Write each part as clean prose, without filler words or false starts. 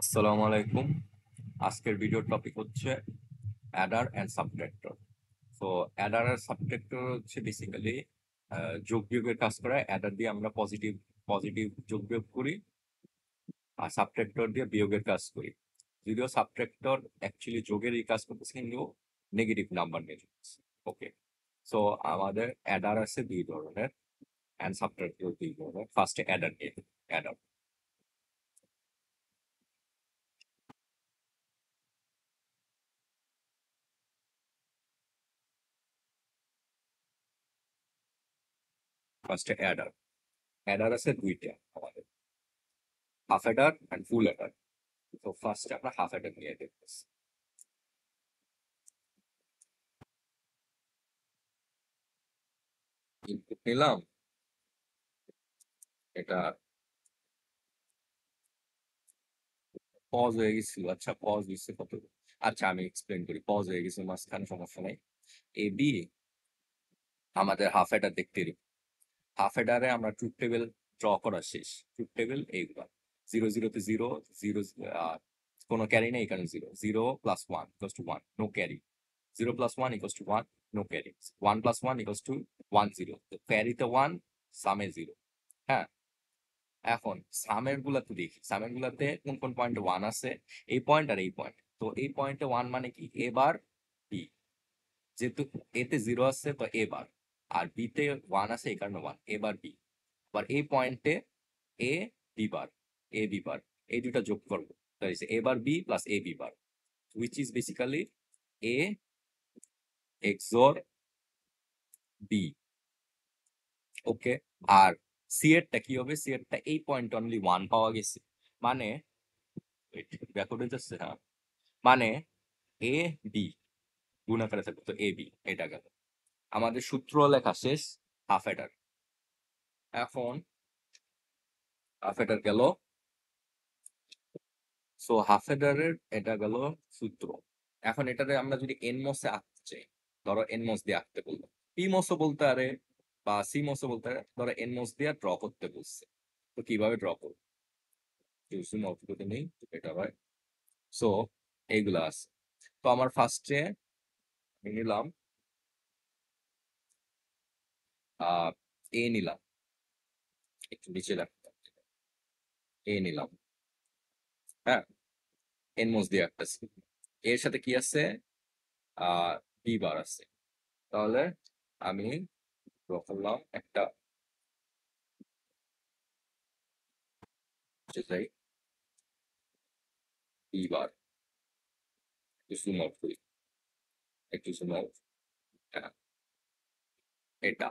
আসসালামু আলাইকুম। আজকের ভিডিওর টপিক হচ্ছে অ্যাডার অ্যান্ড সাবট্রাক্টর। তো অ্যাডার আর সাবট্রাক্টর হচ্ছে বেসিক্যালি যোগ বিয়োগের কাজ করে। অ্যাডার দিয়ে আমরা পজিটিভ পজিটিভ যোগ বিয়োগ করি, আর সাবট্রাক্টর দিয়ে বিয়োগের কাজ করি। যদিও সাবট্রাক্টর অ্যাকচুয়ালি যোগেরই কাজ করতেছে, কিন্তু নেগেটিভ নাম্বার নিয়ে চলতেছে। ওকে, সো আমাদের অ্যাডার আছে দুই ধরনের, অ্যান্ড সাবট্রাক্টর দুই ধরনের। ফার্স্টে অ্যাডার নিয়ে অ্যাডার ফার্স্টে অ্যাডার অ্যাডার আছে দুইটা আমাদের, half Eder and full Eder. তো ফার্স্টে আমরা হাফ অ্যাডার নিয়ে দেখতেছি। ইনপুট নিলাম, এটা পজ হয়ে গেছিল। আচ্ছা, পজ দিচ্ছে কত? আচ্ছা, আমি এক্সপ্লেন করি। পজ হয়ে গেছে মাঝখানে, সমস্যা নাই। এ বি আমাদের হাফ অ্যাডার দেখতে এরকম। হাফ অ্যাডারে আমরা ট্রুথ টেবিল ড্র করা শেষ। ট্রুথ টেবিল এইগুলা: জিরো জিরোতে জিরো, জিরো কোনো ক্যারি নেই, এখানে zero, zero plus one equals to one, no carry. Zero plus one equals to one, no carry. One plus one equals to one, zero. তো ক্যারিতে one, সামে zero. হ্যাঁ, এখন সামের গুলাতে দেখি, সামের গুলাতে কোন কোন পয়েন্টে ওয়ান আছে। এই পয়েন্ট আর এই পয়েন্ট। তো এই পয়েন্টে ওয়ান মানে কি? এ বার বি। যেহেতু এতে জিরো আছে তো এ বার, আর বিতে ওয়ান আছে এই কারণে ওয়ান, এ বার বি। আবার এই পয়েন্টে এ বি বার, এ বি বার, এই দুটা যোগ করবো। A bar B plus A B bar, which is basically A XOR B. Okay, আর সি এরটা কি হবে? সি এরটা এই পয়েন্ট অনলি ওয়ান পাওয়া গেছে, মানে ব্যাকওয়ার্ড হয়ে যাচ্ছে। হ্যাঁ, মানে এ বি গুণ আকারে থাকবে, তো এ বি। এটা গেল আমাদের সূত্র লেখা শেষ। হাফ এডার, এখন হাফ এডার গেল। সো হাফ এডারের এটা গেল সূত্র। এখন এটাতে আমরা যদি এন মসে আঁকতে চাই, ধরো এন মস দিয়ে আঁকতে বললো, পি মসও বলতে পারে বা সি মসও বলতে পারে, ধরো এন মস দিয়ে ড্র করতে বলছে। তো কিভাবে ড্র করবো? জুম আউট করে নেই, এটা হয়। সো এইগুলা আছে। তো আমার ফার্স্টে নিলাম আহ এ নিলাম, একটু নিচে রাখতাম, এ নিলাম। হ্যাঁ, এনমোস দিয়ে একটা ছিল। এর সাথে কি আছে? আহ বি বার আছে। তাহলে আমি ড্র করলাম একটা, যাই বি বার। একটু জুম আউট করি, একটু জুম আউট। হ্যাঁ, এটা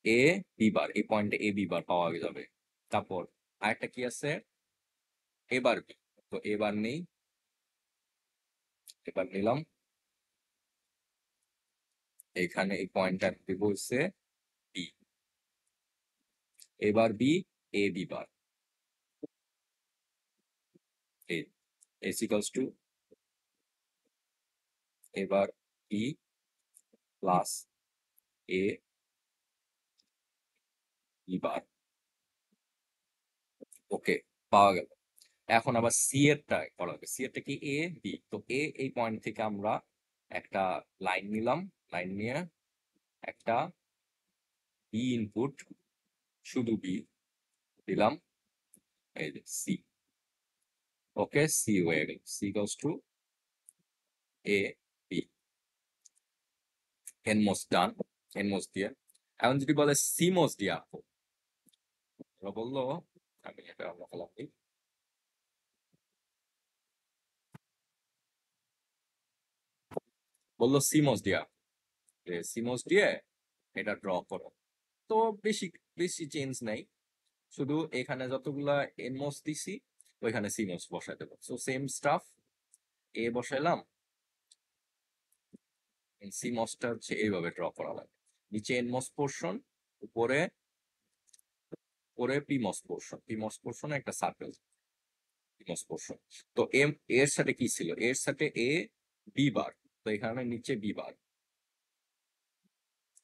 এ বি বার, এই পয়েন্টে এ বি বার পাওয়া যাবে। তারপর আরেকটা কি আছে? এবার বি। তো এবার নেই, এবার নিলাম। এখানে এই পয়েন্টটা দিব হচ্ছে বি, এবার বি, এ বি বার। এ এস ইকালস টু এবার B plus A B bar. Okay, পাওয়া গেল। এখন আবার সি এরটা করা হবে। সি এরটা কি? A B. তো এ এই পয়েন্ট থেকে আমরা একটা লাইন নিলাম, লাইন নিয়ে একটা বি ইনপুট, শুধু বি দিলাম, এই যে সি। ওকে, সি হয়ে গেল। C goes to A B. NMOS done, NMOS দিয়ে। এখন যদি বলে সিমোস দিয়ে আঁকো, ওরা বললো, আমি এটা দেখালাম, বললো সিমোস দিয়া, সিমোস দিয়ে এটা ড্র করো। তো বেশি বেশি চেঞ্জ নাই, শুধু এখানে যতগুলা এনমোস দিছি ওইখানে সিমোস বসাই দেবো। সো সেম স্টাফ, এ বসাইলাম। সিমোসটা হচ্ছে এইভাবে ড্র করা লাগে: নিচে এনমোস পোর্শন, উপরে উপরে পিমোস পোর্শন, পিমোস পোর্শনে একটা সার্কেল, পিমোস পোর্শন। তো এম এর সাথে কি ছিল? এর সাথে এ বি বার, তো এখানে নিচে বি বার,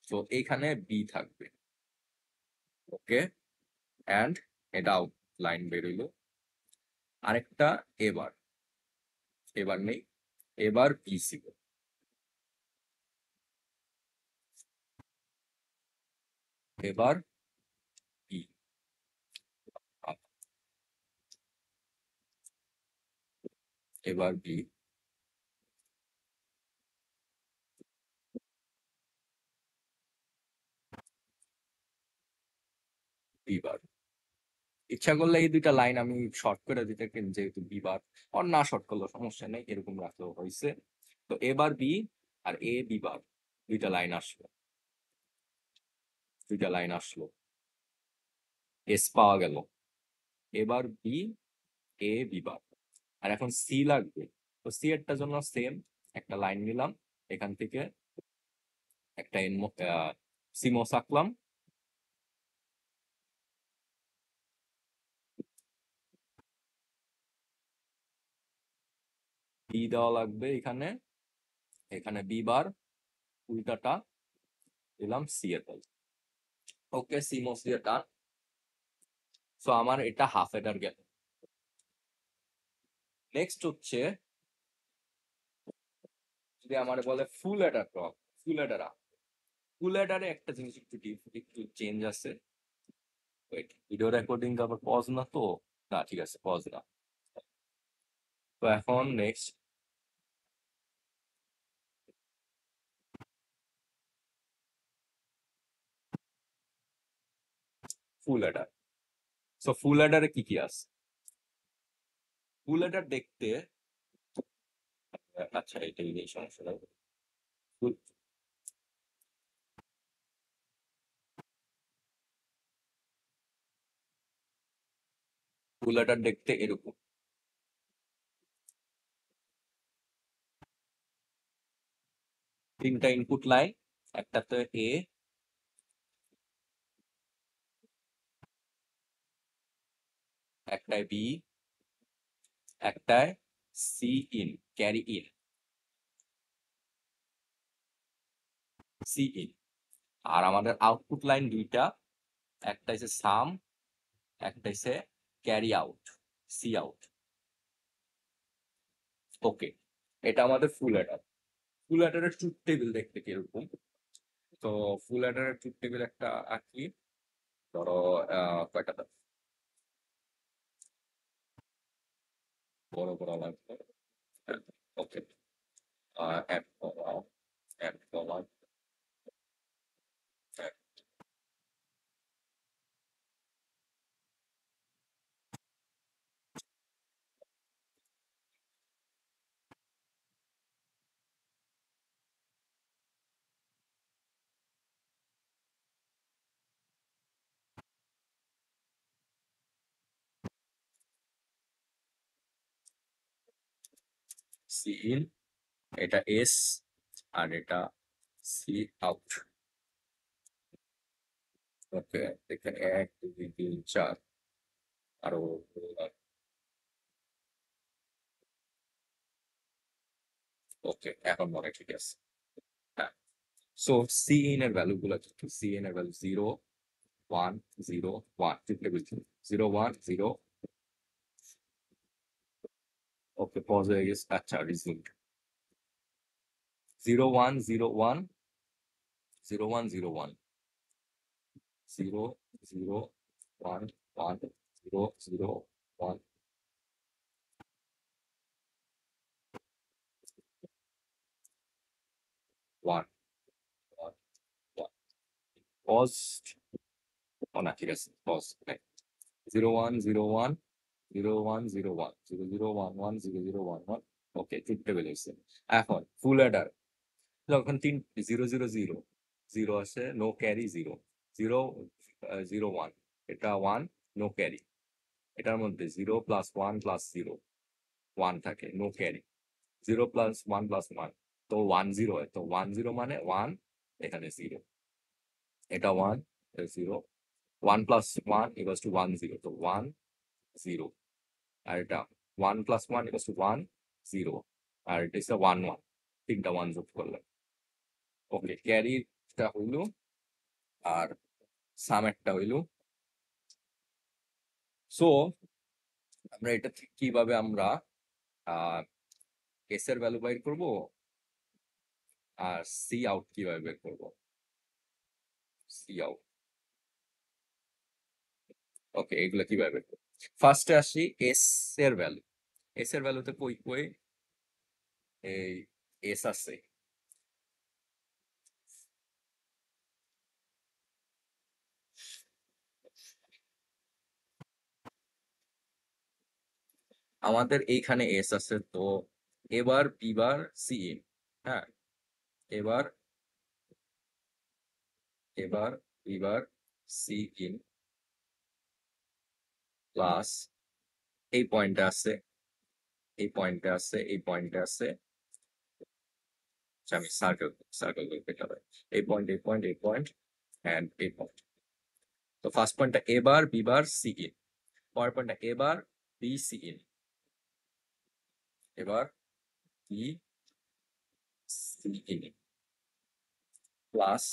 তো এইখানে বি থাকবে। ওকে, অ্যান্ড এটা আউট লাইন বেরোইলো। আরেকটা এবার এবার নেই, এবার বি ছিল, এবার বি, এবার বি, বিবার। ইচ্ছা করলে এই দুইটা লাইন আমি শর্ট করে দিতে পারি, যেহেতু বিবার, আর না শর্ট করলেও সমস্যা নেই, এরকম রাখলেও হয়েছে। তো এবার বি আর এ বিবার, দুইটা লাইন আসলো, দুইটা লাইন আসলো, এস পাওয়া গেল। এবার বি এ বিবার। আর এখন সি লাগবে। তো সি এরটার জন্য সেম, একটা লাইন নিলাম এখান থেকে, একটা সিমোস আঁকলাম, বি দেওয়া লাগবে এখানে, এখানে বি বার, উল্টাটা দিলাম সি এর পাল। ওকে, সিমোস দিয়ে টান। সো আমার এটা হাফ এডার গেল। নেক্সট হচ্ছে, যদি আমার বলে ফুল এডার টপ, ফুল এডার আপ, ফুল এডারে একটা জিনিস একটু চেঞ্জ আছে। ওয়েট, ভিডিও রেকর্ডিং আবার পজ না তো, না ঠিক আছে, পজ না। তো এখন নেক্সট ফুল এডার। সো ফুল এডারে কি কি আছে? ফুল এডার দেখতে, আচ্ছা এটাই এই সমস্যাটা। ফুল ফুল এডার দেখতে এরকম, তিনটা ইনপুট লাইন, একটাতে এ, একটায় বি, একটায় C in, carry in, C in. আর আমাদের আউটপুট লাইন দুইটা, একটা হচ্ছে সাম, একটা হচ্ছে carry out, C out. Okay, এটা আমাদের ফুল অ্যাডার। ফুল অ্যাডারের ট্রুথ টেবিল দেখতে কিরকম? তো ফুল অ্যাডারের ট্রুথ টেবিল একটা আঁকি। ধরো কয়টা দাও, বড় বড় লাগবে। ওকে, এক কলা, এক কলা, সি ইন, এটা এস, আর এটা সি আউট। ওকে, এখানে এক দুই তিন চার, আরো। ওকে, এখন মনে হয় ঠিক আছে। হ্যাঁ, সো সি ইন এর ভ্যালু গুলো কি? সি ইন এর ভ্যালু 0 1 0 1, টিপলে বুঝছি, 0 1 0। ওকে, পজ হয়ে গেছে, আচ্ছা রিজিউম। 0 1 0 1 0 1 0 1 0 0 1 1 0 0 1 1 1 1। পজ, ও না ঠিক আছে, পজ নাই। 0 1 0 1 0 1 0 1 0 0 1 1 0 0 1 1। ওকে, তিনটে বেরিয়েছে। এখন ফুল অ্যাডার, যখন 0 0 0 0 আসে, নো ক্যারি 0 0 0 1, এটা 1, নো ক্যারি। এটার মধ্যে 0 প্লাস 1 প্লাস 0 1 থাকে, নো ক্যারি। 0 প্লাস 1 প্লাস 1, তো 1 0 হয়, তো 1 0 মানে 1, এখানে 0, এটা 1, 0, 1 প্লাস 1 ইকুয়ালস টু 1 0, তো 1 0। আর এটা 1 প্লাস 1 ইকুয়ালস টু 1 0, আর এটা হচ্ছে 1 1, তিনটা 1 যোগ করলে। ওকে, ক্যারিটা হইলো, আর সাম একটা হইলো। সো আমরা এটা থেকে কিভাবে আমরা এস এর ভ্যালু বাইর করব আর সি আউট কিভাবে বের করব। সি আউট, ওকে, এগুলো কিভাবে বের করব। ফার্স্টে আসি এস এর ভ্যালু। এস এর ভ্যালুতে কই কই এই এস আছে। আমাদের এইখানে এস আছে, তো এবার বি বার সি ইন। হ্যাঁ, এবার এবার B bar C in plus এই পয়েন্টে আছে, এই পয়েন্টে আছে, এই পয়েন্টে আছে। আচ্ছা, আমি সার্কেল সার্কেল করে পেতে এই পয়েন্ট, এই পয়েন্ট, এই পয়েন্ট অ্যান্ড এই পয়েন্ট। তো ফার্স্ট পয়েন্টটা এবার বি বার সি ইন, পরের পয়েন্টটা এবার বি সি ইন, এবার বি সি ইন প্লাস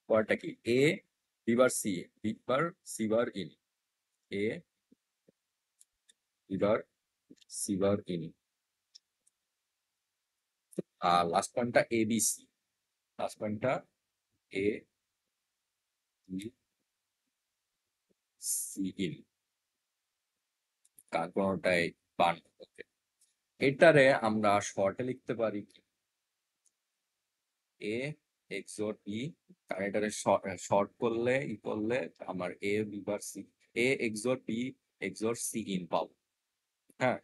পরেরটা কি A B bar C, B bar C bar in, A B bar C bar in, আর লাস্ট পয়েন্টটা এ বি সি, লাস্ট পয়েন্টটা A B C in, কার কোনোটাই বান। এটারে আমরা শর্টে লিখতে পারি এ এক্সর বি, কারণ এটারে শর্ট করলে ই করলে আমার A B bar C, A XOR B XOR C in পাবো। হ্যাঁ,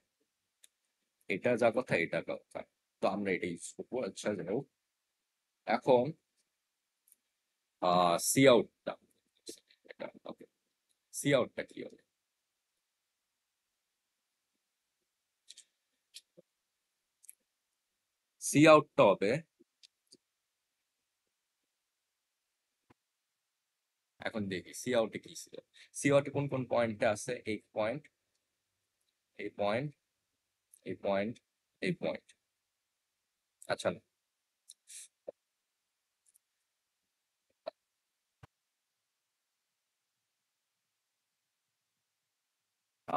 এটা যা কথা এটা কথা, তো আমরা এটা ইউজ করবো। আচ্ছা, যাই হোক, এখন সি আউটটা, এটা ওকে, সি আউটটা কি হবে। সি আউটটা হবে, এখন দেখি সি আউটে কি ছিল। সি আউটে কোন কোন পয়েন্টে আছে, এই পয়েন্ট, এই পয়েন্ট, এই পয়েন্ট, এই পয়েন্ট। আচ্ছা,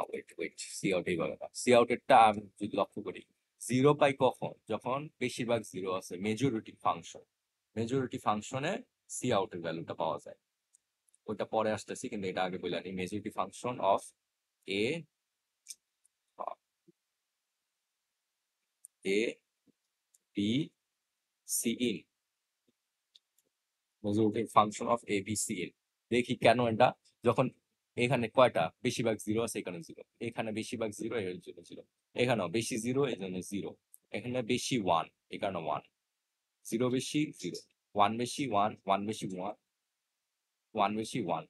ওয়েট ওয়েট, সি আউট এইভাবে না, সি আউটেরটা আমি যদি লক্ষ্য করি, জিরো পাই কখন, যখন বেশিরভাগ জিরো আছে, মেজরিটি ফাংশন, মেজরিটি ফাংশনে সি আউটের ভ্যালুটা পাওয়া যায়। ওটা পরে আসতেছি, কিন্তু এটা আগে বলে আনি, majority function of A A B C in, majority function of A B C in. দেখি কেন এটা, যখন এখানে কয়টা বেশিরভাগ জিরো আছে, এখানে জিরো, এখানে বেশিরভাগ জিরো, এর জন্য জিরো, এখানেও বেশি জিরো, এই জন্য জিরো, এখানে বেশি ওয়ান, এই কারণে ওয়ান, জিরো বেশি জিরো, ওয়ান বেশি ওয়ান, ওয়ান বেশি ওয়ান, ওয়ান বেশি ওয়ান।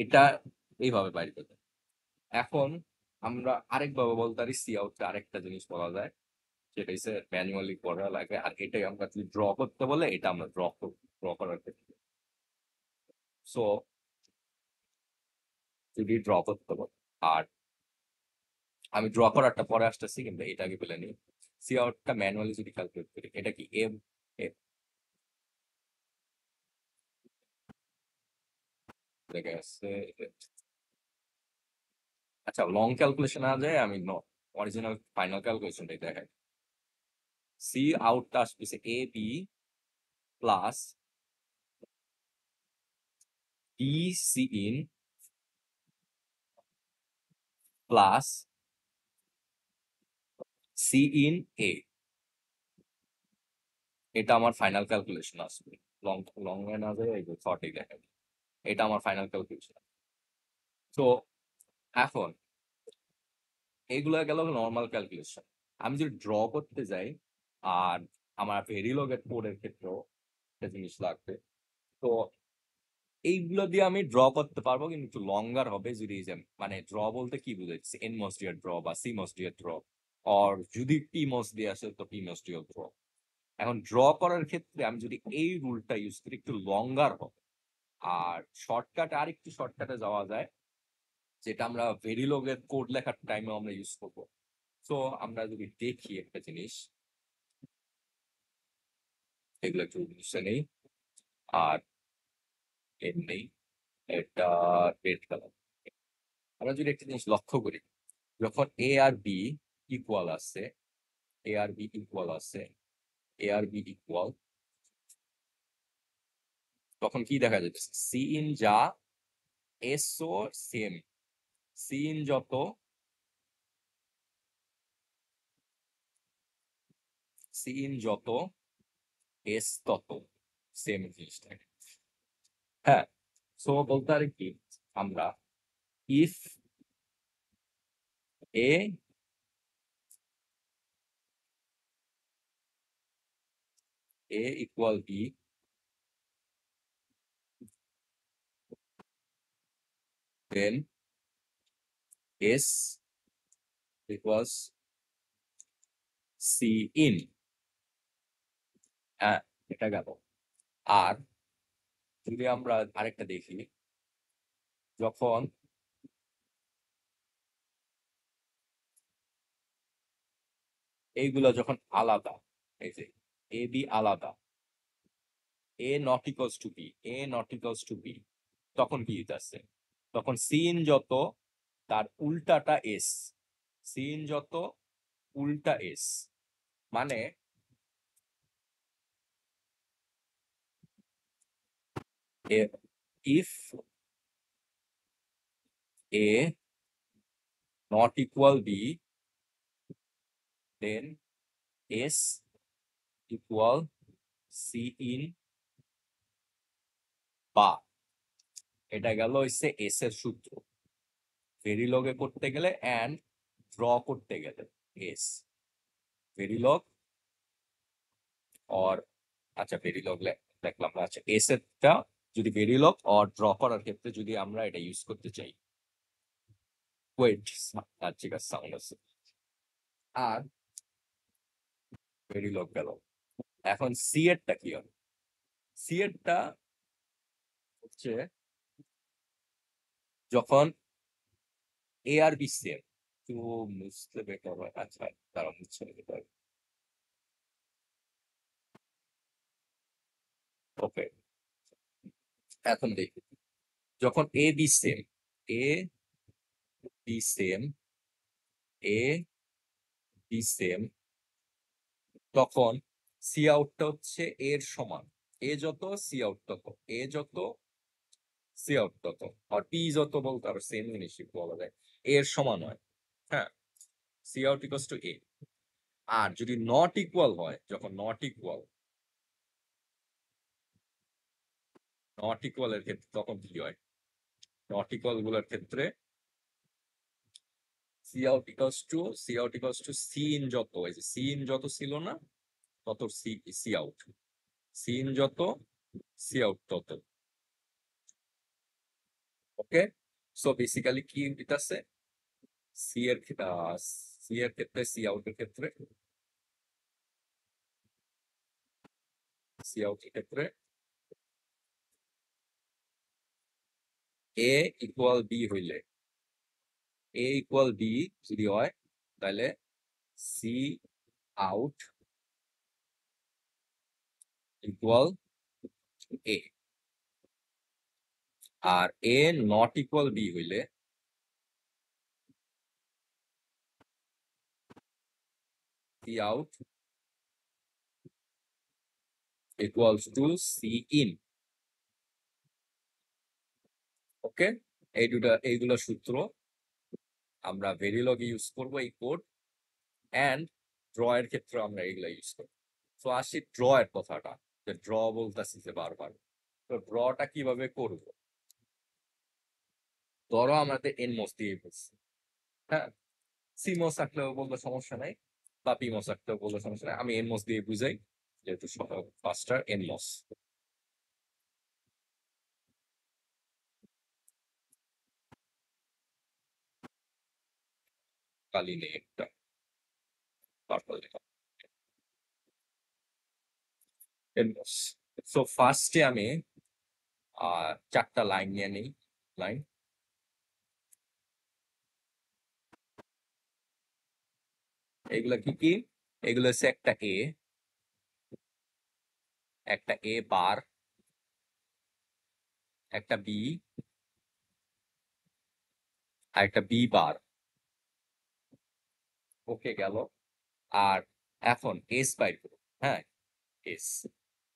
এটা এইভাবে বাইরে করতে। এখন আমরা আরেকভাবে বলতে পারি সি আউটটা, আরেকটা জিনিস বলা যায়, সেটা হচ্ছে ম্যানুয়ালি করা লাগে, আর এটাই আমরা যদি ড্র করতে বলে এটা আমরা ড্র করব, ড্র করার ক্ষেত্রে। সো যদি ড্র করতে বলে, আর আমি ড্র করারটা পরে আসতেছি, কিন্তু এটা আগে বলে নিই। সি আউটটা ম্যানুয়ালি যদি ক্যালকুলেট করি, এটা কি এম, দেখে আসছে। আচ্ছা, লং ক্যালকুলেশন না যায়, আমি অরিজিনাল ফাইনাল ক্যালকুলেশনটাই দেখাই। সি আউটটা আসতেছে A B plus B C in plus C in A, এটা আমার ফাইনাল ক্যালকুলেশন আসবে। লং লং এ না যায়, এই শর্টেই দেখাই, এটা আমার ফাইনাল ক্যালকুলেশন। তো এখন এইগুলো গেল নর্মাল ক্যালকুলেশন। আমি যদি ড্র করতে যাই, আর আমার ভেরিলগের কোডের ক্ষেত্রেও একটা জিনিস লাগবে, তো এইগুলো দিয়ে আমি ড্র করতে পারবো, কিন্তু একটু লঙ্গার হবে যদি এই যে, মানে ড্র বলতে কি বুঝাচ্ছি, এন মস ডিয়ার ড্র বা সি মস ডিয়ার ড্র, আর যদি পি মস দিয়ে আসে তো পি মস ডিয়ার ড্র। এখন ড্র করার ক্ষেত্রে আমি যদি এই রুলটা ইউজ করি, একটু লঙ্গার হবে। আর শর্টকাট, আর একটু শর্টকাটে যাওয়া যায়, যেটা আমরা ভেরিলগের কোড লেখার টাইমে আমরা ইউজ করবো। তো আমরা যদি দেখি একটা জিনিস, এগুলো একটু বুঝে নেই, আর এর নেই, এটা রেড কালার। আমরা যদি একটা জিনিস লক্ষ্য করি, যখন এ আর বি ইকুয়াল আছে, এ আর বি ইকুয়াল আছে, এ আর বি ইকুয়াল, তখন কি দেখা যাচ্ছে, সি ইন যা এস ও সেম, সি ইন যত, সি ইন যত এস তত সেম জিনিসটা। হ্যাঁ, সো বলতে পারি কি আমরা, if A equal B, then S equals C in. হ্যাঁ, এটা গেল। আর যদি আমরা আরেকটা দেখি, যখন এইগুলা যখন আলাদা, এই যে এ বি আলাদা, A not equals to B, A not equals to B, তখন কি আছে, তখন সিন যত তার উল্টাটা এস, সিন যত উল্টা এস, মানে if A not equal B, then S equal C in বা, এটা গেল হচ্ছে এস এর সূত্র, ভেরিলগে করতে গেলে অ্যান্ড ড্র করতে গেলে এস, ভেরিলগ অর, আচ্ছা ভেরিলগ দেখলাম না, আচ্ছা এস এরটা যদি ভেরিলগ অর ড্র করার ক্ষেত্রে যদি আমরা এটা ইউজ করতে চাই, ওয়েট, ঠিক আছে সাউন্ড আছে, আর ভেরিলগ গেল। এখন সি এরটা কি হবে, সি এরটা হচ্ছে যখন এ আর বি সেম, তো মুছতে বেটার হয়, আচ্ছা তারা মুছছে বেটার, ওকে। এখন দেখি, যখন A B same, A B same, A B same, তখন সি আউটটা হচ্ছে এর সমান, এ যত সি আউট তত, এ যত সি আউট তত, আর পি যত বলতে আরো সেম জিনিসই বলা যায়, এর সমান হয়। হ্যাঁ, সি আউট ইকুয়ালস টু এ। আর যদি নট ইকুয়াল হয়, যখন নট ইকুয়াল, নট ইকুয়াল এর ক্ষেত্রে তখন কি হয়, নট ইকুয়াল গুলোর ক্ষেত্রে C out equals to C in যত, এই যে সি ইন যত ছিল না, তত C, C out, C in যত সি আউট তত, ওকে। সো বেসিক্যালি কি দিতেছে, সি এর সি এর ক্ষেত্রে, সি আউটের ক্ষেত্রে, সি আউটের ক্ষেত্রে এ ইকুয়াল বি হইলে, এ ইকুয়াল বি যদি হয়, তাহলে সি আউট ইকুয়াল এ। আর এ নট ইকুয়াল বি হইলে C out equals to C in, okay. এইগুলো সূত্র আমরা ভেরিলগে ইউজ করবো, এই কোড, অ্যান্ড ড্র এর ক্ষেত্রে আমরা এগুলো ইউজ করবো। তো আসি ড্র এর কথাটা, যে ড্র বলতেছি যে বারবার, তো ড্রটা কিভাবে করব, ধরো আমাদের এনমস দিয়ে বলছি, হ্যাঁ, সিমস থাকলেও বললে সমস্যা নাই, বা পিমস থাকলেও বললে সমস্যা নাই, আমি এনমস দিয়ে বুঝাই, যেহেতু ফাস্টার এনমস। কালি নেই একটা, পার্পল এনমস। সো ফার্স্টে আমি চারটা লাইন নিয়ে নিই, লাইন, এগুলা কি কি, এগুলো হচ্ছে একটা এ বার, একটা বি, আর একটা বি বার। ওকে গেল। আর এখন এস বাইর করো। হ্যাঁ, এস।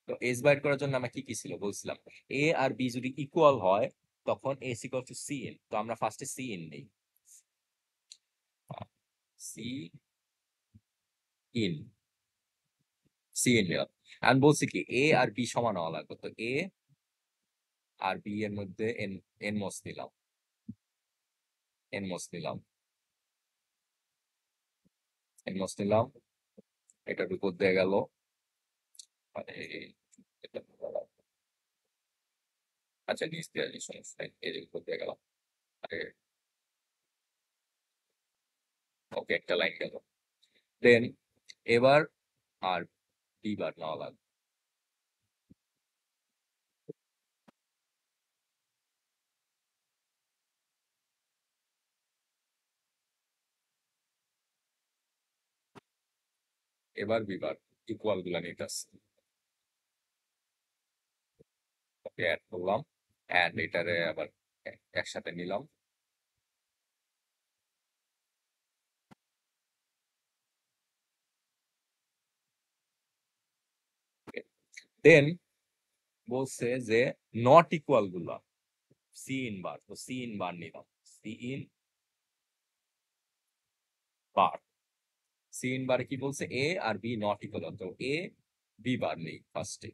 তো এস বাইর করার জন্য আমরা কি কি ছিল বলছিলাম, এ আর বি যদি ইকুয়াল হয় তখন S equal to C in. তো আমরা ফার্স্টে সি ইন নেই, সি ইন, সি ইন নিলাম। আমি বলছি কি এ আর বি সমান হওয়া লাগবে, তো এ আর বি এর মধ্যে এন, এন মস নিলাম, এন মস নিলাম, এন মস নিলাম। এটার উপর দিয়ে গেল, মানে এটা, আচ্ছা নিচ দিয়ে আসি, সমস্যা নেই, এর উপর দিয়ে গেলাম। আরে ওকে, একটা লাইন গেল। দেন এবার আর বি বার নেওয়া লাগবে। এবার বি বার ইকুয়াল গুলা নিতেছে, ওকে অ্যাড করলাম, অ্যান্ড এটারে আবার একসাথে নিলাম। দেন বলছে যে নট ইকুয়াল গুলা সি ইন বার, তো সি ইন বার নিলাম, C in bar. C in বারে কি বলছে, এ আর বি নট ইকুয়াল, তো এ বি বার নেই ফার্স্টে,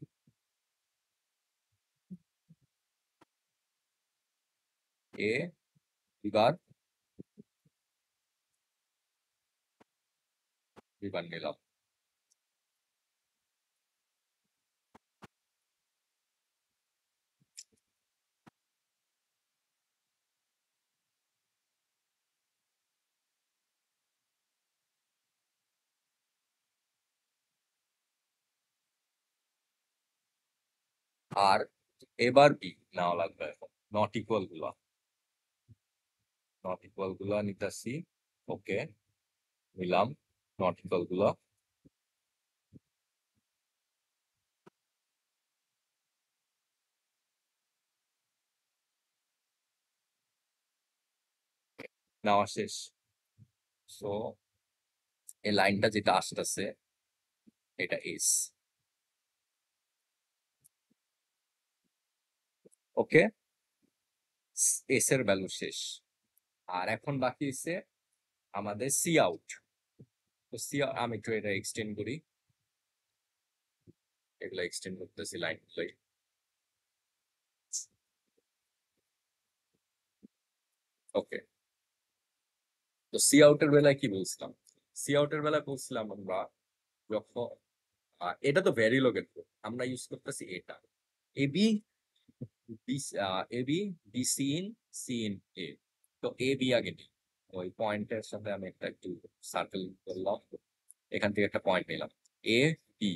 এ বি বার, বি বার নিলাম। আর এবার বি নেওয়া লাগবে এখন, নট ইকুয়াল গুলা, নট ইকুয়াল গুলা নিতেছি। ওকে নিলাম নট ইকুয়াল গুলা। নেওয়া শেষ। সো এই লাইনটা যেটা আসতেছে এটা এস। ওকে, এস এর ভ্যালু শেষ। আর এখন বাকি হচ্ছে আমাদের সি আউট। তো সি, আমি একটু এটা এক্সটেন্ড করি, এগুলো এক্সটেন্ড করতেছি লাইন গুলোই। ওকে, তো সি আউটের বেলায় কি বলছিলাম, সি আউটের বেলায় বলছিলাম আমরা যখন এটা তো ভ্যারিলোগের, আমরা ইউজ করতেছি এটা A B, B, A B, B C in, C in A. তো এ বি আগে নিই, ওই পয়েন্টের সাথে আমি একটা একটু সার্কেল করলাম, এখান থেকে একটা পয়েন্ট নিলাম, এ বি,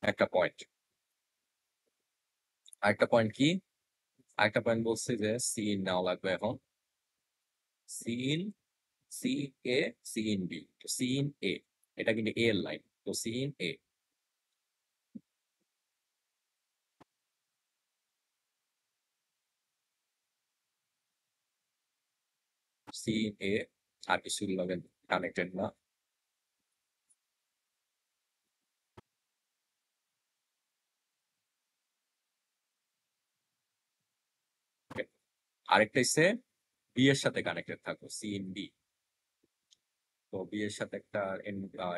একটা পয়েন্ট। আরেকটা পয়েন্ট কি, আরেকটা পয়েন্ট বলছে যে সি ইন নেওয়া লাগবে এখন, C in, C A, C in B, তো সি ইন এ, এটা কিন্তু এ এর লাইন, তো C in A, C in A, আর কিছু লাগে কানেক্টেড না। আরেকটা হচ্ছে বি এর সাথে কানেক্টেড থাকবো, সি ইন বি। তো বি এর সাথে একটা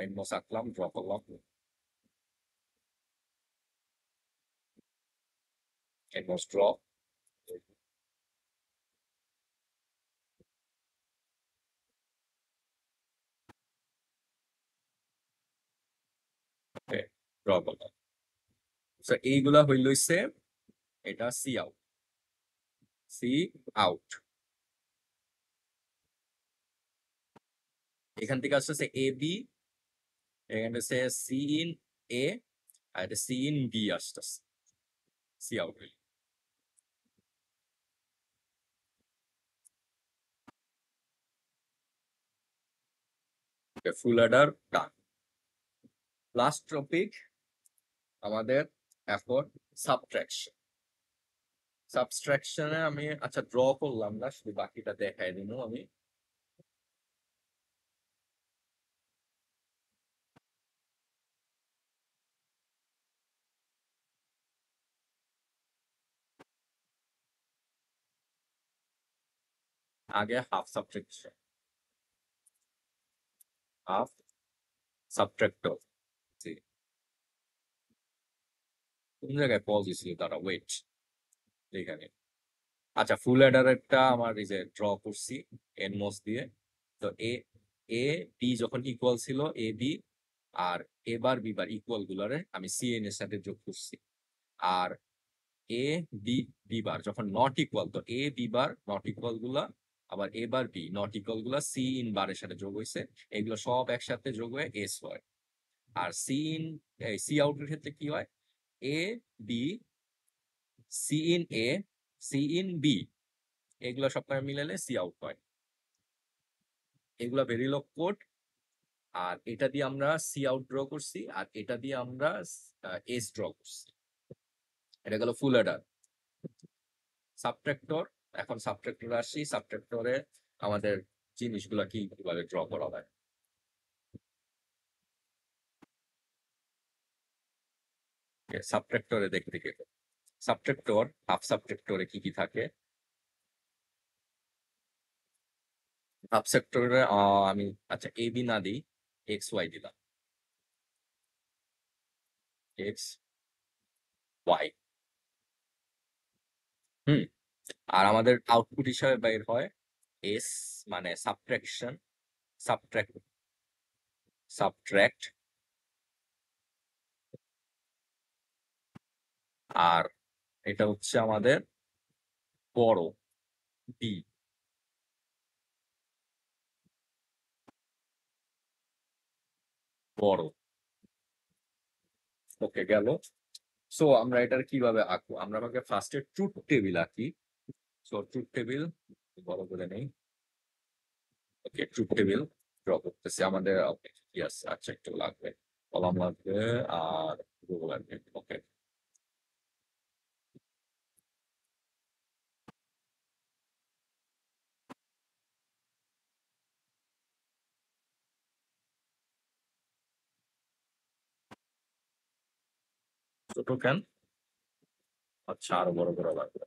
এনমস আঁকলাম, ড্র করলাম, এনমস ড্র। ড্র করলাম। তো এইগুলা হইল হইছে এটা সি আউট, সি আউট। এখান থেকে আসতেছে এ বি, এখানে হচ্ছে সি ইন এ, আর এটা সি ইন বি আসতেছে, সি আউট হইল। ফুল অ্যাডার ডান। লাস্ট টপিক আমাদের এখন সাবট্রাকশন। সাবট্রাকশনে আমি আচ্ছা ড্র করলাম না, শুধু বাকিটা দেখাই দিন আমি। আগে হাফ সাবট্রাকশন, হাফ সাবট্রাক্টর। জি, কোন জায়গায় পজ ছিল তারা, ওয়েট এখানে। আচ্ছা ফুল অ্যাডারেরটা আমার এই যে ড্র করছি এনমস দিয়ে। তো এ এ বি যখন ইকুয়াল ছিল A B, R A bar B bar equal গুলারে আমি সি এন এর সাথে যোগ করছি। আর এ বি বি বার যখন নট ইকুয়াল, তো A B bar not equal গুলা আবার এ বার বি নট ইকুয়াল গুলা সি ইন বারের সাথে যোগ হয়েছে। এগুলো সব একসাথে যোগ হয়ে এস হয়। আর সি ইন সি আউটের ক্ষেত্রে কি হয়, A B C in A C in B এগুলো সব মিলালে সি আউট হয়। এগুলা ভেরিলগ কোড। আর এটা দিয়ে আমরা সি আউট ড্র করছি, আর এটা দিয়ে আমরা এস ড্র করছি। এটা গেল ফুল অ্যাডার। সাবট্রাক্টর, এখন সাবট্রাক্টরে আসি। সাবট্রাক্টরে আমাদের জিনিসগুলা কিভাবে ড্র করা হয়। সাবট্রাক্টরে দেখতে গেলে সাবট্রাক্টর হাফ সাবট্রাক্টরে কি কি থাকে। হাফ সেক্টরে আমি আচ্ছা এ বি না দিই, এক্স ওয়াই দিলাম, এক্স ওয়াই। হুম। আর আমাদের আউটপুট হিসাবে বের হয় এস, মানে সাবট্রাকশন, সাবট্রাক্ট, সাবট্রাক্ট। আর এটা হচ্ছে আমাদের বড় বি, বড়। ওকে গেল। সো আমরা এটার কিভাবে আঁকবো, আমরা আমাকে ফার্স্টে ট্রুথ টেবিল আঁকি। সো ট্রুথ টেবিল বড় করে নেই। ওকে ট্রুথ টেবিল ড্র করতেছি। আমাদের কি আছে, আচ্ছা একটু লাগবে, কলাম লাগবে আর রো লাগবে। ওকে ছোট কেন, আচ্ছা আরো বড় করা লাগবে।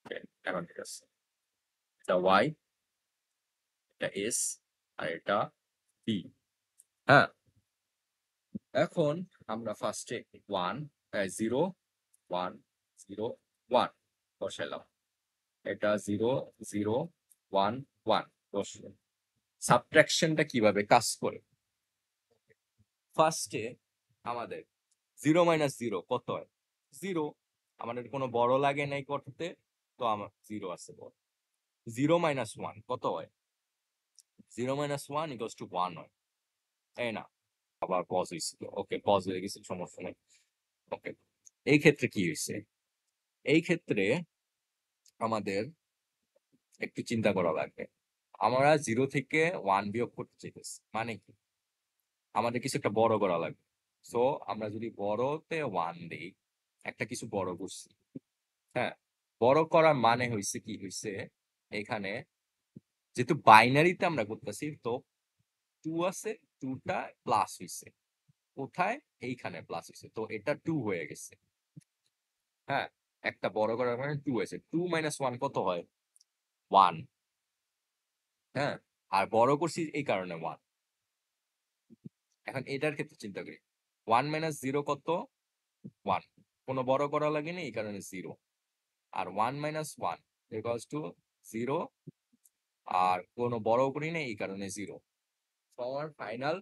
Okay, এখন ঠিক আছে। এটা ওয়াই, এটা এস, আর এটা বি। হ্যাঁ, এখন আমরা ফার্স্টে one, zero, one, zero, one বসাইলাম। এটা জিরো, জিরো, ওয়ান, ওয়ান বসলো। সাবট্রাকশনটা কিভাবে কাজ করে, ফার্স্টে আমাদের জিরো মাইনাস জিরো কত হয়, জিরো। আমাদের কোনো বড় লাগে নাই করতে, তো আমার জিরো আছে বড়। জিরো মাইনাস ওয়ান কত হয়, zero minus one equals two one হয়, তাই না। আবার পজ হয়েছিল, ওকে পজ হয়ে গেছে, সমস্যা নেই। ওকে, এই ক্ষেত্রে কি হয়েছে, এই ক্ষেত্রে আমাদের একটু চিন্তা করা লাগবে। আমরা জিরো থেকে ওয়ান বিয়োগ করতে চাইতেছি, মানে কি আমাদের কিছু একটা বড় করা লাগবে। সো আমরা যদি বড়তে ওয়ান দিই, একটা কিছু বড় করছি। হ্যাঁ, বড় করার মানে হয়েছে কি হয়েছে, এখানে যেহেতু বাইনারিতে আমরা করতেছি, তো টু আছে, টুটা প্লাস হয়েছে কোথায়, এইখানে প্লাস হয়েছে, তো এটা টু হয়ে গেছে। হ্যাঁ, একটা বড় করার মানে টু হয়েছে, টু মাইনাস ওয়ান কত হয়, ওয়ান। হ্যাঁ, আর বড় করছি এই কারণে ওয়ান। এখন এটার ক্ষেত্রে চিন্তা করি, ওয়ান মাইনাস জিরো কত, ওয়ান। কোনো বড় করা লাগেনি এই কারণে জিরো। আর one minus one equals to zero, আর কোনো বড় করি না এই কারণে জিরো। তো আমার ফাইনাল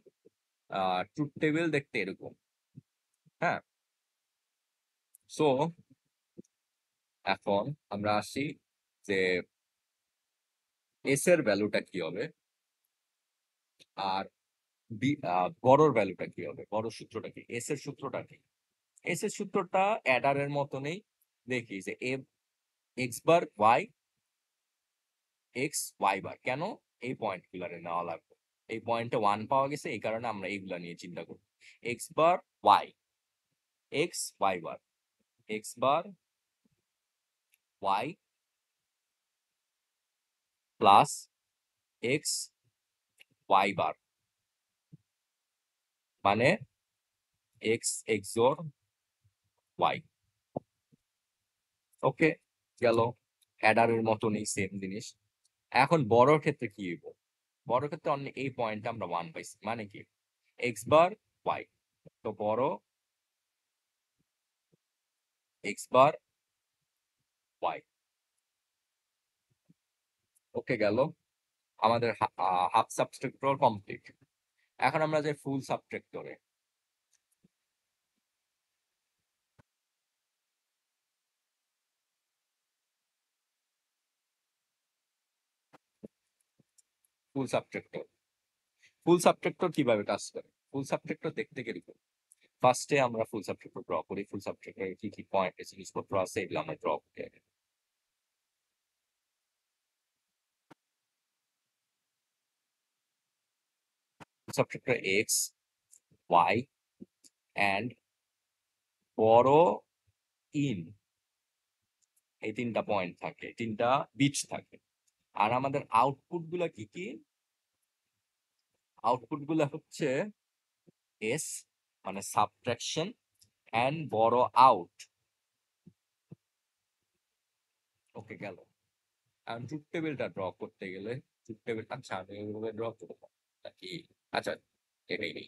ট্রুথ টেবিল দেখতে এরকম। হ্যাঁ, সো এখন আমরা আসি যে এস এর ভ্যালুটা কি হবে। আর বড়র ভ্যালুটা কি হবে, বড় সূত্রটা কি, এস এর সূত্রটা কি? এস এর সূত্রটা অ্যাডারের মতনই, দেখি যে x bar Y, x Y বার, কেন এই পয়েন্ট গুলারে নেওয়া লাগবে, এই পয়েন্টে 1 পাওয়া গেছে, এই কারণে আমরা এইগুলা নিয়ে চিন্তা করি। X bar Y, x Y বার, X bar Y plus x Y বার, মানে এক্স এক্সোর ওয়াই। ওকে, গেল। অ্যাডারের মতনই সেম জিনিস। এখন বড় ক্ষেত্রে কি হইব? বড় ক্ষেত্রে অন্য এই পয়েন্টটা আমরা 1 পাইছি, মানে কি এক্স বার ওয়াই, তো বড় এক্স বার ওয়াই। ওকে, গেল। আমাদের হাফ সাবট্রাক্টর কমপ্লিট। এখন আমরা যে ফুল সাবট্রাক্টরে, ফুল সাবট্রাক্টর, ফুল সাবট্রাক্টর কিভাবে কাজ করে? ফুল সাবট্রাক্টর দেখতে গেলে ফার্স্টে আমরা ফুল সাবট্রাক্টর ড্র করি, ফুল সাবট্রাক্টরে কি কি পয়েন্ট জিনিসপত্র আছে এগুলো আমরা ড্র করি। ফুল সাবট্রাক্টর এক্স ওয়াই এন্ড বড় ইন, এই তিনটা পয়েন্ট থাকে, তিনটা বিচ থাকে। আর আমাদের আউটপুট গুলা কি কি? আউটপুট গুলা হচ্ছে এস, মানে সাবট্রাকশন এন্ড বড় আউট। ওকে, গেল। এখন ট্রুথ টেবিলটা ড্র করতে গেলে, ট্রুথ টেবিল, আচ্ছা আমি এইভাবে ড্র করবো নাকি? আচ্ছা, এটাই নেই।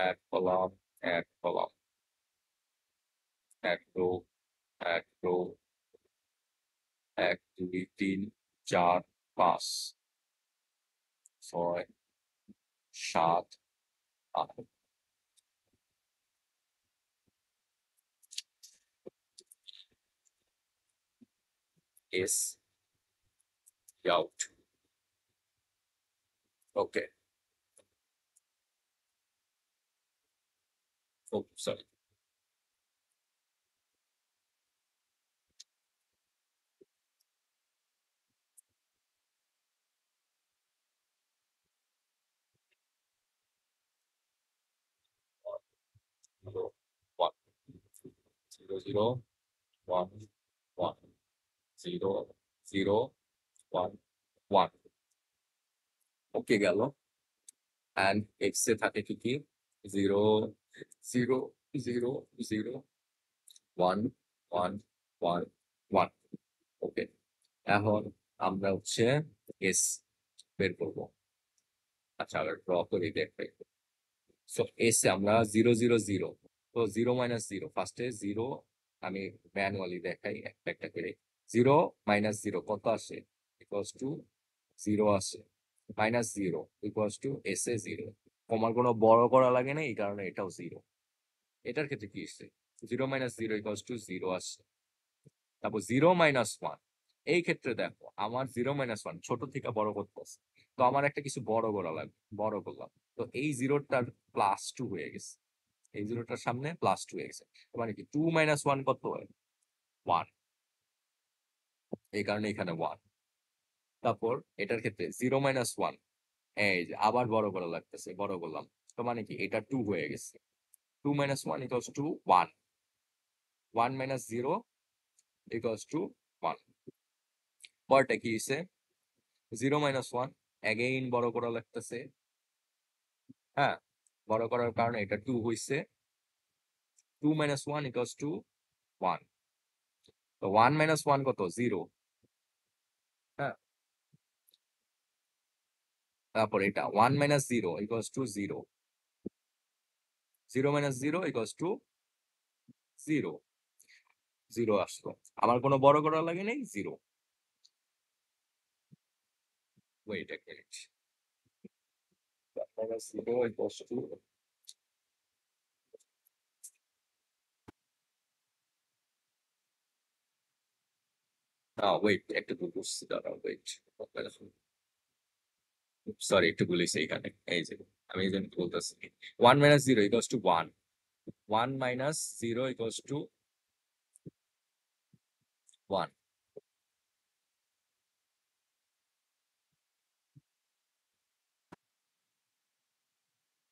এক কলাম, এক কলাম, এক রো, এক row, 1 2 3 4 5 6 7 8। S out. Okay, oh sorry, zero one, 0 0 1 1 0 0 1 1। Okay, গেল। অ্যান্ড এক্স এ থাকে কি কি? 0 0 0 0 1 1 1 1। ওকে, এখন আমরা হচ্ছে এস বের করবো। আচ্ছা, আবার ড্র করি দেখাই। সো এস এ আমরা 0 0 0, তো 0 - 0, ফার্স্টে 0, আমি ম্যানুয়ালি দেখাই একটা একটা করে। 0 - 0 কত আসে? ইকুয়ালস টু 0 আসে। -0 ইকুয়ালস টু এস এ 0। কমার কোনো বড় করা লাগে না, এই কারণে এটাও 0। এটার ক্ষেত্রে কি আসছে? 0 - 0 ইকুয়ালস টু 0 আসছে। তারপর 0 - 1, এই ক্ষেত্রে দেখো আমার 0 - 1 ছোট থেকে বড় করতেছে, তো আমার একটা কিছু বড় করা লাগবে, বড় করলাম, তো এই জিরোটার +2 হয়ে গেছে, এই জিরোটার সামনে +2 হয়ে গেছে, মানে কি 2 - 1 কত হয়? 1, এই কারণে এখানে 1। তারপর এটার ক্ষেত্রে 0 - 1, এই যে আবার বড় করা লাগতেছে, বড় করলাম, তো মানে কি এটা 2 হয়ে গেছে। 2 - 1 ইকুয়ালস টু 1, 1 - 0 ইকুয়ালস টু 1। পরটা কি হয়েছে? 0 - 1 অ্যাগেইন বড় করা লাগতেছে, হ্যাঁ, বড় করার কারণে এটা 2 হইছে। 2 - 1 ইকুয়ালস টু 1, তো 1 - 1 কত? 0, হ্যাঁ। তারপর এটা 1 - 0 ইকুয়ালস টু 0, 0 - 0 ইকুয়ালস টু 0, 0 আসলো। আমার কোনো বড় করা লাগে নাই, 0। ওয়েট এক minute, minus 0 equals to wait একটু ভুল করছি, দাঁড়াও ওয়েট, সরি একটু ভুলেছি এখানে, এই যে আমি এই জন্য বলতেছি 1 minus 0 equals to 1, 1 minus 0 equals to 1।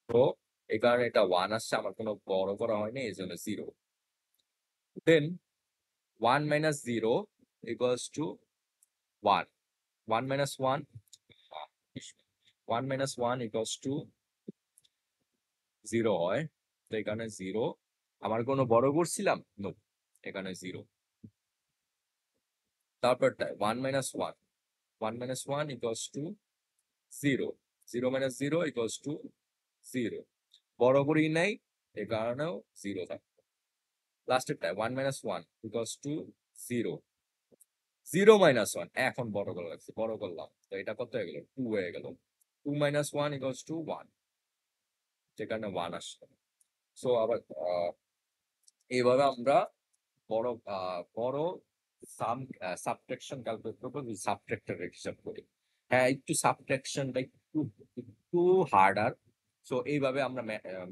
তো এই কারণে এটা 1 আসছে, আমার কোনো বড় করা হয়নি, এই জন্য 0। দেন 1 minus 0 equals to 1, 1 minus 1, 1 minus 1 equals to 0 হয়। তো এখানে 0, আমার কোনো বড় করছিলাম নো, এখানে 0। তারপরটা 1 minus 1, 1 minus 1 equals to 0, 0 minus 0 equals to 0, বড় করি নাই, এ কারণেও 0 থাকে। লাস্টেরটা 1 minus 1 equals to 0, 0 minus 1, এখন বড় করে রাখছি, বড় করলাম, তো এটা কত হয়ে গেল, 2 হয়ে গেল। 2 minus 1 equals to 1, যে কারণে 1 আসলো। সো আবার এইভাবে আমরা বড় বড় সাবট্রাকশন ক্যালকুলেট করবো, সাবট্রাক্টরের হিসাব করি। হ্যাঁ, একটু সাবট্রাকশনটা একটু একটু হার্ডার। সো এইভাবে আমরা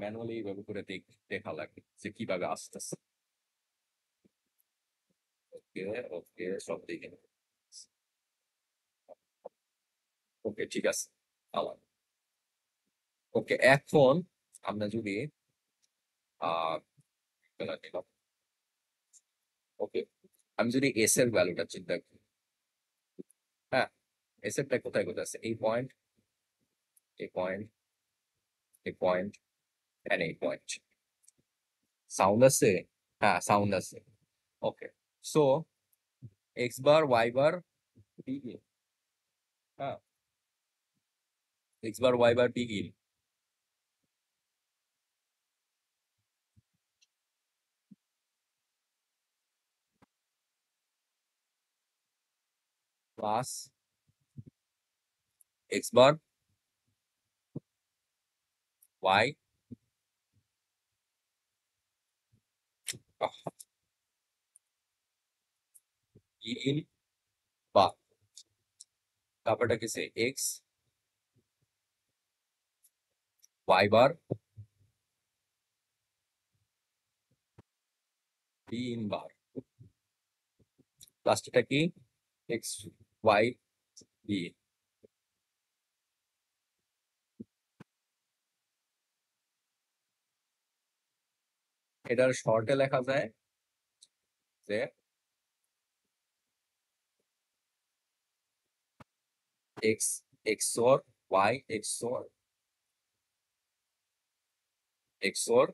ম্যানুয়ালি এইভাবে করে দেখা লাগে যে কিভাবে আসতেছে। ওকে, ওকে, সব দেখে ওকে, ঠিক আছে আমার। ওকে, এখন আমরা যদি আহ ওকে, আমি যদি এস এর ভ্যালুটা চিন্তা করি, হ্যাঁ, এস এরটা কোথায় কোথায় আছে, এই পয়েন্ট, এই পয়েন্ট, এই পয়েন্ট, এন্ড এই পয়েন্ট। সাউন্ড আছে? হ্যাঁ, সাউন্ড আছে। Okay, so X bar Y bar P in, হ্যাঁ, X bar Y bar P in plus X bar Y P in বা, তারপরটা কিসে, X Y bar P in bar, লাস্টটা কি, এক্স ওয়াই বি। এটার শর্টে লেখা যায় যে X XOR Y XOR XOR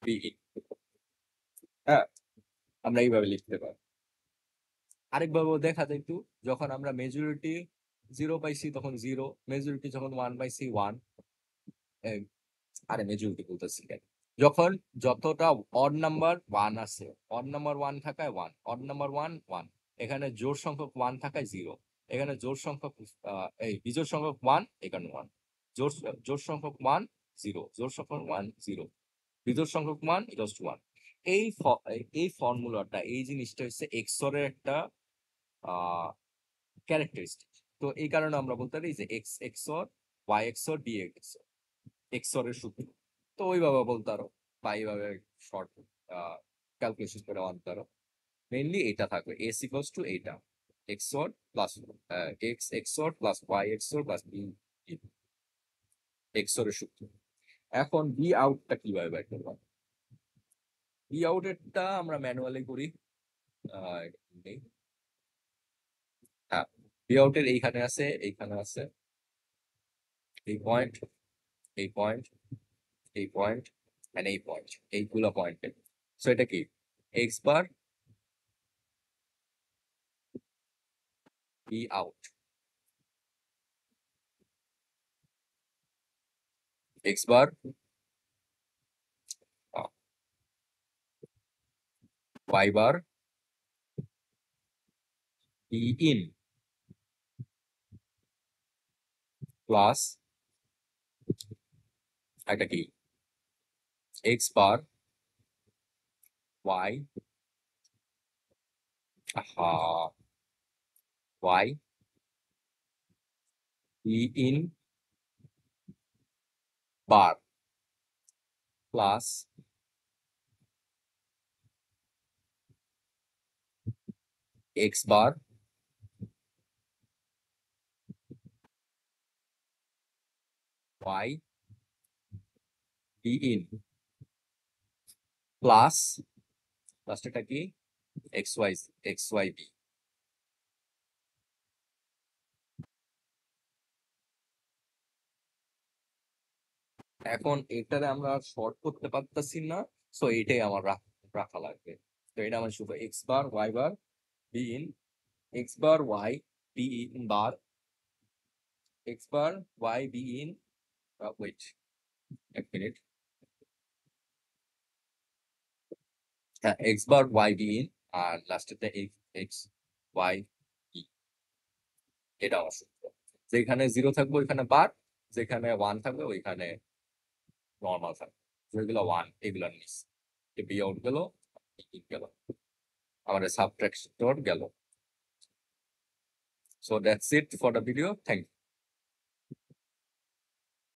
B in. হ্যাঁ, আমরা এইভাবে লিখতে পারি। আরেকভাবেও দেখা যায় একটু, যখন আমরা মেজরিটি 0 পাইছি তখন 0, মেজরিটি যখন 1 পাইছি 1, আরে মেজরিটি বলতেছি কেন, যখন যতটা অড নাম্বার 1 আছে, অড নাম্বার 1 থাকায় 1, অড নাম্বার 1 1, এখানে জোড় সংখ্যক 1 থাকায় 0, এখানে জোড় সংখ্যক এই বিজোড় সংখ্যক 1, এখানে 1, জোড় জোড় সংখ্যক 1 0, জোড় সংখ্যক 1 0, বিজোড় সংখ্যক 1 ইকুয়ালস টু 1। এই এই ফর্মুলাটা, এই জিনিসটা হচ্ছে এক্সর এর একটা ক্যারেক্টারিস্টিক। তো এই কারণে আমরা বলতে পারি যে X XOR Y XOR B XOR, XOR এর সূত্র। তো ওইভাবে বলতে পারো, বা এইভাবে শর্ট ক্যালকুলেশন করে আনতে পারো। মেইনলি এটা থাকবে, এস ইকুয়ালস টু এইটা, XOR plus X XOR plus Y XOR plus B XOR এর সূত্র। এখন বি আউটটা কিভাবে বের করবো, বি আউটেরটা আমরা ম্যানুয়ালি করি। আহ, হ্যাঁ, বি আউটের এইখানে আছে, এইখানে আছে, এই পয়েন্ট, এই পয়েন্ট, এই পয়েন্ট, এন্ড এই পয়েন্ট, এইগুলো পয়েন্ট। সো এটা কি, X bar B out, X bar Y bar B in plus এটা কি X bar Y Y B in bar plus X bar Y B in plus লাস্টটা কি x Y B. এখন এটারে আমরা শর্ট করতে পারতেছি না, সো এটাই আমার রাখা লাগবে। তো এটা আমার শুধু X bar Y bar B in X bar Y B in bar X bar Y B in wait এক মিনিট, হ্যাঁ X bar Y B in আর লাস্টেতে এক্স ওয়াই ই, এটা আমার সূত্র। যেখানে জিরো থাকবে ওইখানে বার, যেখানে ওয়ান থাকবে ওইখানে নর্মাল থাকবে, যেগুলো ওয়ান এগুলোর নিচ বি আউট গেল গেল, আমাদের সাবট্রাক্টর গেল। So that's it for the video. Thank you.